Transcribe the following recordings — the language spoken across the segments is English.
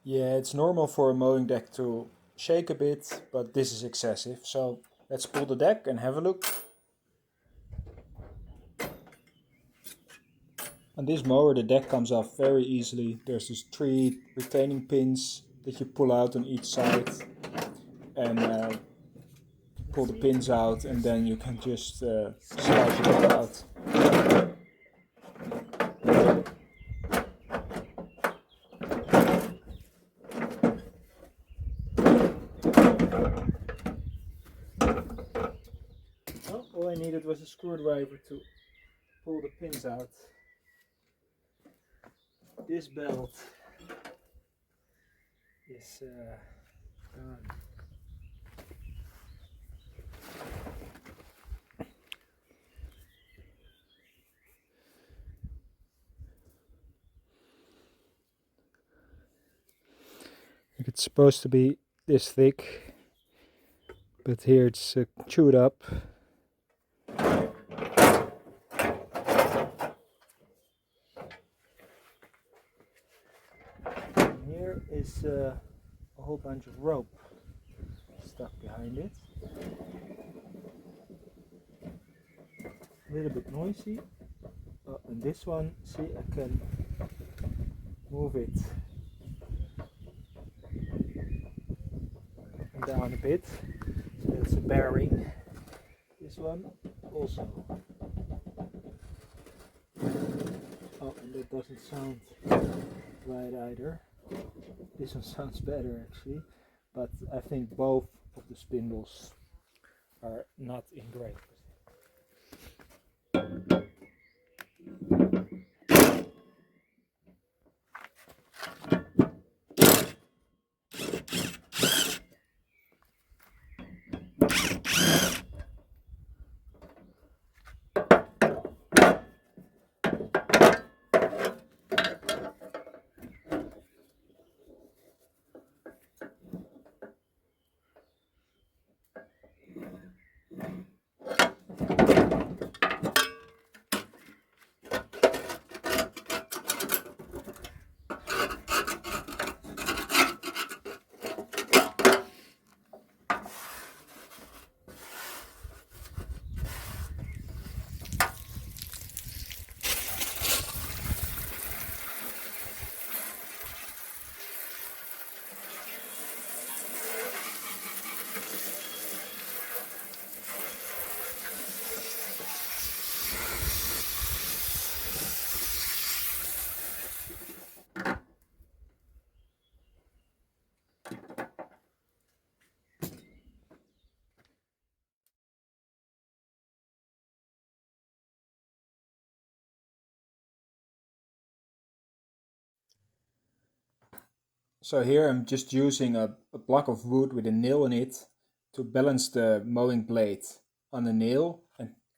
Yeah, it's normal for a mowing deck to shake a bit, but this is excessive. So let's pull the deck and have a look. On this mower, the deck comes off very easily. There's just 3 retaining pins that you pull out on each side and pull the pins out, and then you can just slide the deck out. Well, all I needed was a screwdriver to pull the pins out. This belt is gone. It's supposed to be this thick, but here it's chewed up. And here is a whole bunch of rope stuck behind it. A little bit noisy. Oh, and this one, see, I can move it down a bit, so it's a bearing. This one also. Oh, and that doesn't sound right either. This one sounds better actually, but I think both of the spindles are not in great position. So here I'm just using a block of wood with a nail in it to balance the mowing blade on the nail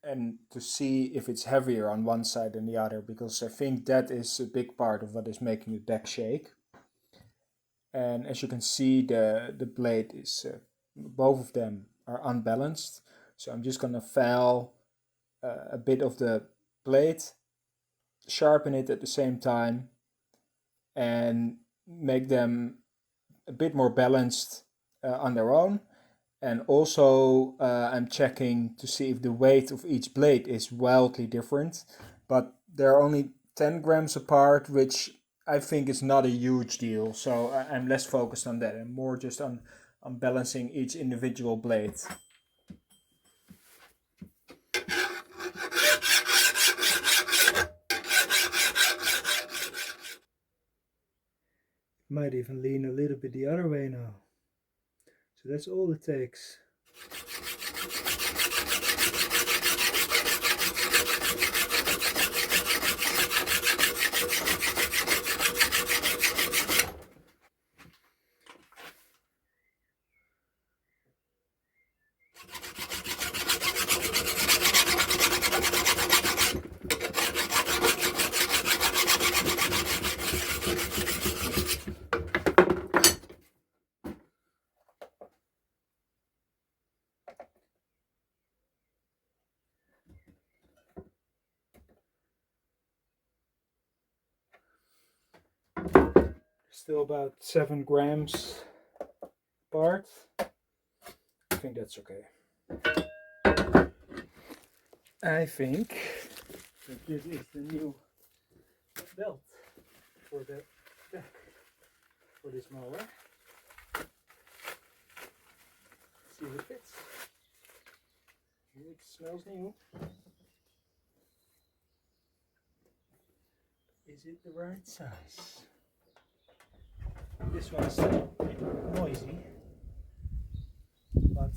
and to see if it's heavier on one side than the other, because I think that is a big part of what is making the deck shake. And as you can see, the blade is, both of them are unbalanced. So I'm just gonna file a bit of the blade, sharpen it at the same time, and make them a bit more balanced on their own. And also I'm checking to see if the weight of each blade is wildly different, but they're only 10 grams apart, which I think is not a huge deal. So I'm less focused on that and more just on balancing each individual blade. Might even lean a little bit the other way now. So that's all it takes. Still about 7 grams apart. I think that's okay. I think that this is the new belt for the deck for this mower. See if it fits. It smells new. Is it the right size? This one's noisy, but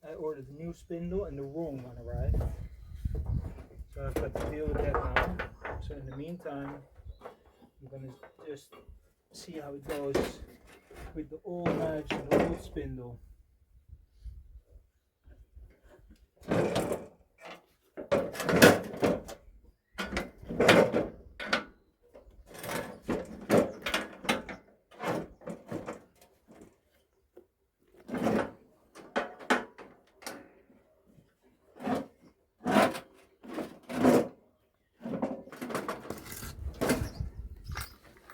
I ordered a new spindle and the wrong one arrived. So I've got to deal with that now. So in the meantime, I'm gonna just see how it goes with the old knives and the old spindle.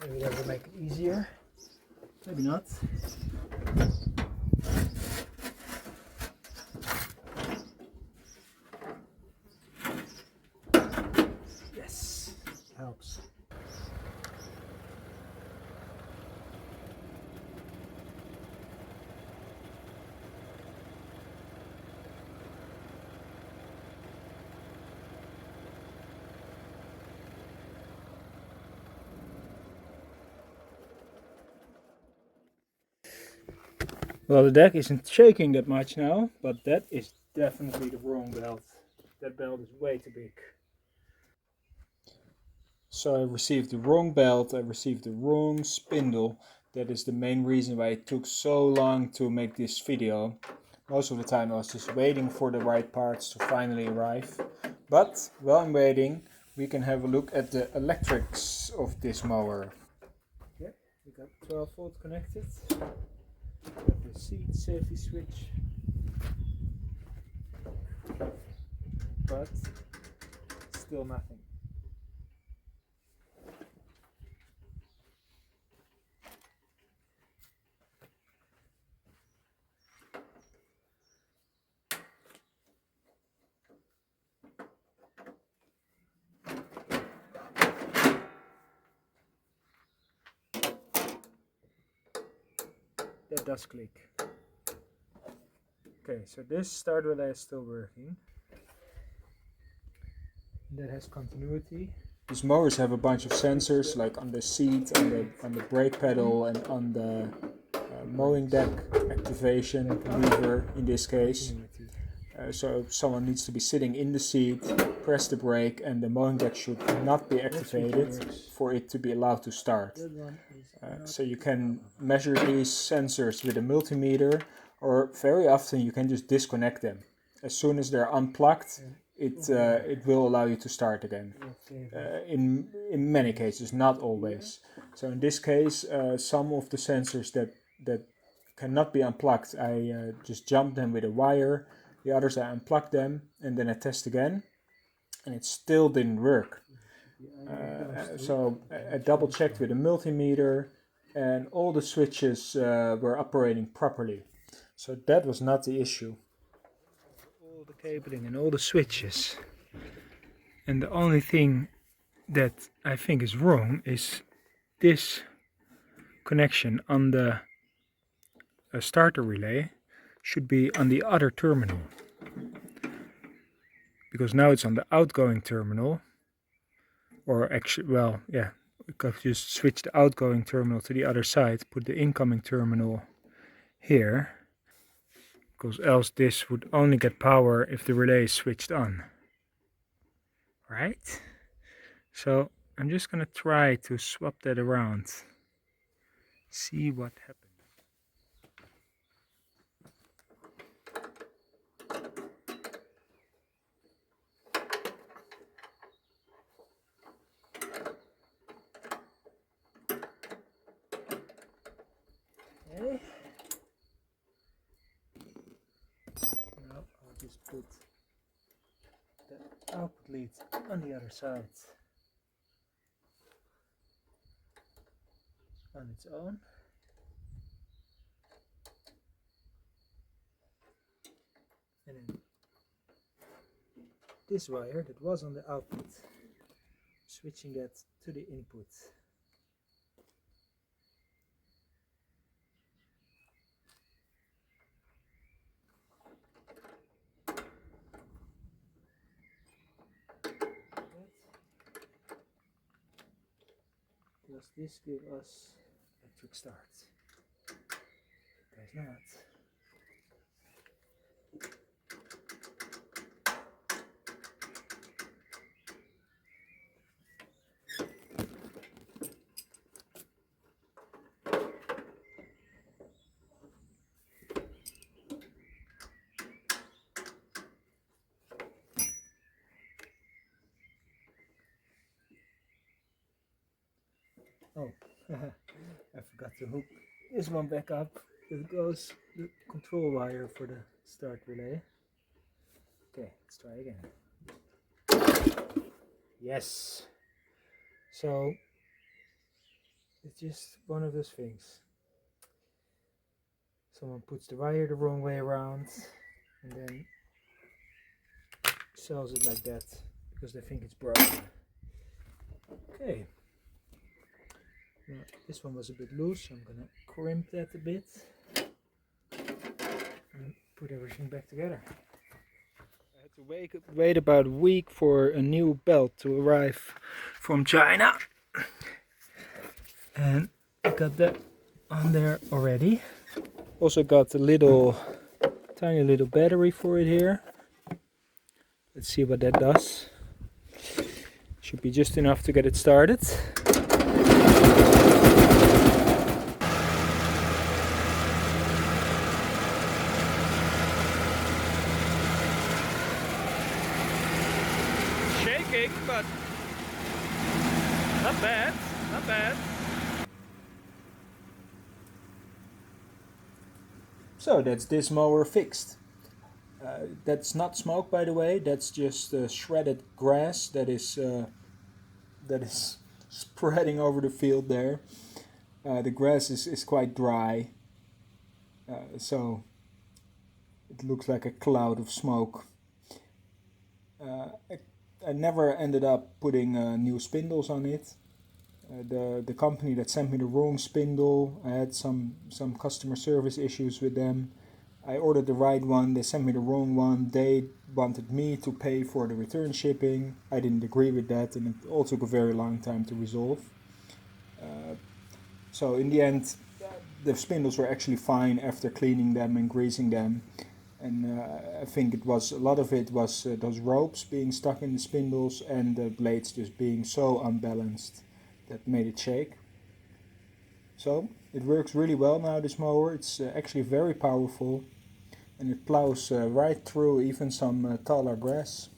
Maybe that will make it easier. Maybe not. Yes, helps. Well, the deck isn't shaking that much now, but that is definitely the wrong belt. That belt is way too big. So I received the wrong belt, I received the wrong spindle. That is the main reason why it took so long to make this video. Most of the time I was just waiting for the right parts to finally arrive. But while I'm waiting, we can have a look at the electrics of this mower. Okay, we got 12 volt connected. Got the seat safety switch. But still nothing. That does click. Okay, so this start relay is still working. That has continuity. These mowers have a bunch of sensors, like on the seat, on the brake pedal, and on the mowing deck activation lever in this case. So if someone needs to be sitting in the seat, press the brake, and the mowing deck should not be activated for it to be allowed to start. So you can measure these sensors with a multimeter, or very often you can just disconnect them. As soon as they're unplugged, it will allow you to start again. In many cases, not always. So in this case, some of the sensors that cannot be unplugged, I just jump them with a wire. The others I unplugged them and then I test again, and it still didn't work. So I double checked with a multimeter, and all the switches were operating properly. So that was not the issue. All the cabling and all the switches. And the only thing that I think is wrong is this connection on the starter relay should be on the other terminal. Because now it's on the outgoing terminal, or actually, well, yeah, we could just switch the outgoing terminal to the other side, put the incoming terminal here, because else this would only get power if the relay is switched on. Right? So I'm just gonna try to swap that around, see what happens. Okay. Now I'll just put the output lead on the other side. on its own. And then this wire that was on the output, switching that to the input. Does this give us electric start? It does not. Oh, I forgot to hook this one back up. It goes the control wire for the start relay. Okay, let's try again. Yes. So it's just one of those things. Someone puts the wire the wrong way around and then sells it like that because they think it's broken. Okay. Now, this one was a bit loose, so I'm gonna crimp that a bit and put everything back together. I had to wait about a week for a new belt to arrive from China, and I got that on there already. Also got a little tiny little battery for it here. Let's see what that does. Should be just enough to get it started. Shaking, but not bad, not bad. So that's this mower fixed. That's not smoke, by the way. That's just shredded grass that is spreading over the field there. The grass is quite dry, so it looks like a cloud of smoke. I never ended up putting new spindles on it. The company that sent me the wrong spindle, I had some customer service issues with them. I ordered the right one, they sent me the wrong one. They wanted me to pay for the return shipping. I didn't agree with that, and it all took a very long time to resolve. So in the end, the spindles were actually fine after cleaning them and greasing them. And I think a lot of it was those ropes being stuck in the spindles and the blades just being so unbalanced that made it shake. So it works really well now, this mower. It's actually very powerful, and it plows right through even some taller grass.